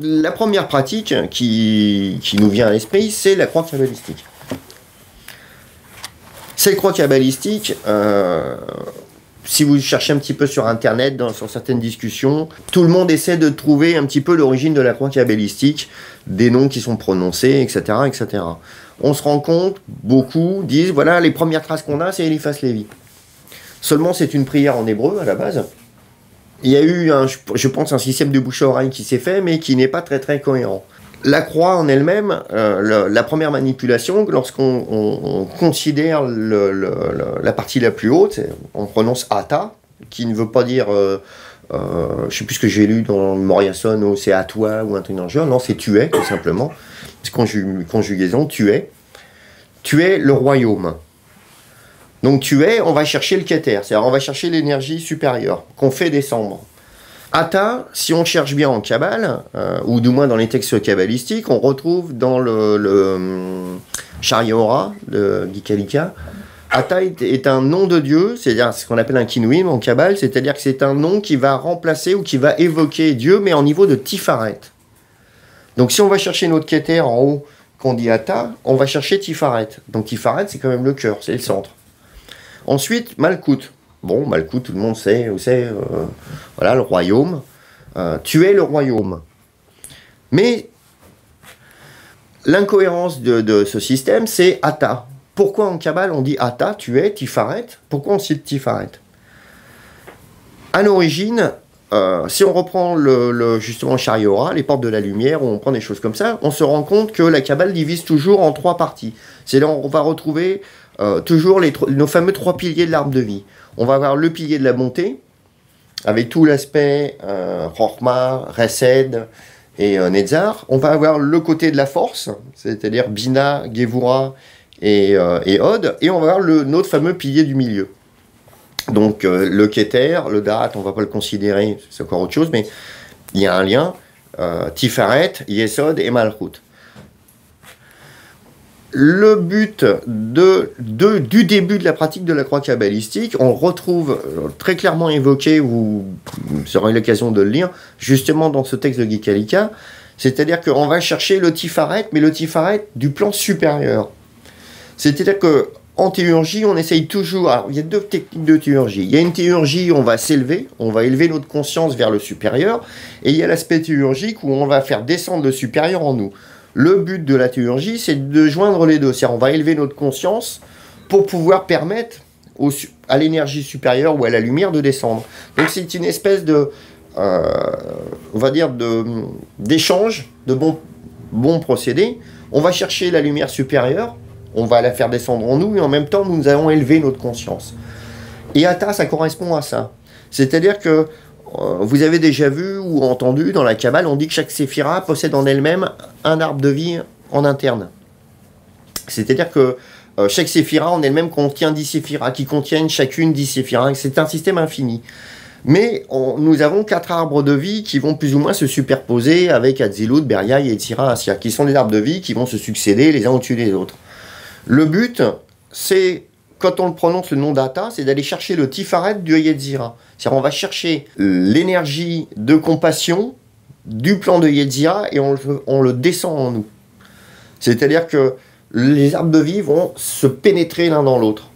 La première pratique qui nous vient à l'esprit, c'est la croix kabbalistique. Cette croix kabbalistique, si vous cherchez un petit peu sur Internet, sur certaines discussions, tout le monde essaie de trouver un petit peu l'origine de la croix kabbalistique, des noms qui sont prononcés, etc., etc. On se rend compte, beaucoup disent, voilà, les premières traces qu'on a, c'est Eliphas Lévi. Seulement, c'est une prière en hébreu, à la base. Il y a eu, je pense, un système de bouche à oreille qui s'est fait, mais qui n'est pas très très cohérent. La croix en elle-même, la première manipulation, lorsqu'on considère la partie la plus haute, on prononce Ata, qui ne veut pas dire, je ne sais plus ce que j'ai lu dans Moriason, ou c'est à toi, ou un truc dans le genre, non, c'est tu es, tout simplement. C'est conjugaison, tu es. Tu es le royaume. Donc tu es, on va chercher le Keter, c'est-à-dire on va chercher l'énergie supérieure, qu'on fait descendre. Ata, si on cherche bien en Kabbale, ou du moins dans les textes kabbalistiques, on retrouve dans le Shariah de Gikalika, Ata est un nom de Dieu, c'est-à-dire ce qu'on appelle un kinuim en Kabbale, c'est-à-dire que c'est un nom qui va remplacer ou qui va évoquer Dieu, mais en niveau de Tifaret. Donc si on va chercher notre Keter en haut, qu'on dit Ata, on va chercher Tifaret. Donc Tifaret, c'est quand même le cœur, c'est le centre. Ensuite, Malkout. Bon, Malkout, tout le monde sait où c'est. Voilà, le royaume. Tu es le royaume. Mais l'incohérence de ce système, c'est Ata. Pourquoi en Kabbale on dit Ata, tu es, Tifaret? Pourquoi on cite Tifaret? À l'origine, si on reprend justement Shariah, les portes de la lumière, où on prend des choses comme ça, on se rend compte que la Kabbale divise toujours en 3 parties. C'est là où on va retrouver toujours nos fameux 3 piliers de l'arbre de vie. On va avoir le pilier de la bonté, avec tout l'aspect Chokhmah, Resed et Netzar. On va avoir le côté de la force, c'est-à-dire Bina, Gevura et Od. Et on va avoir notre fameux pilier du milieu. Donc le Keter, le Da'at, on ne va pas le considérer, c'est encore autre chose, mais il y a un lien. Tifaret, Yesod et Malchut. Le but du début de la pratique de la croix kabbalistique, on retrouve très clairement évoqué, vous aurez l'occasion de le lire, justement dans ce texte de Gikalika, c'est-à-dire qu'on va chercher le Tifaret, mais le Tifaret du plan supérieur. C'est-à-dire que en théurgie, on essaye toujours... Alors, il y a 2 techniques de théurgie. Il y a une théurgie où on va s'élever, on va élever notre conscience vers le supérieur, et il y a l'aspect théurgique où on va faire descendre le supérieur en nous. Le but de la théurgie, c'est de joindre les deux. C'est-à-dire on va élever notre conscience pour pouvoir permettre à l'énergie supérieure ou à la lumière de descendre. Donc c'est une espèce de, on va dire, d'échange, de bons procédés. On va chercher la lumière supérieure, on va la faire descendre en nous, et en même temps, nous allons élever notre conscience. Et Ata, ça correspond à ça. C'est-à-dire que vous avez déjà vu ou entendu dans la Kabbale, on dit que chaque séphira possède en elle-même un arbre de vie en interne. C'est-à-dire que chaque séphira en elle-même contient 10 séphiras, qui contiennent chacune 10 séphiras. C'est un système infini. Mais nous avons 4 arbres de vie qui vont plus ou moins se superposer avec Atzilut, Beria et Yetzira, Asya, qui sont des arbres de vie qui vont se succéder les uns au-dessus des autres. Le but, c'est, quand on prononce le nom d'Ata, c'est d'aller chercher le Tifaret du Yetzira. C'est-à-dire on va chercher l'énergie de compassion du plan de Yetzira et on le descend en nous. C'est-à-dire que les arbres de vie vont se pénétrer l'un dans l'autre.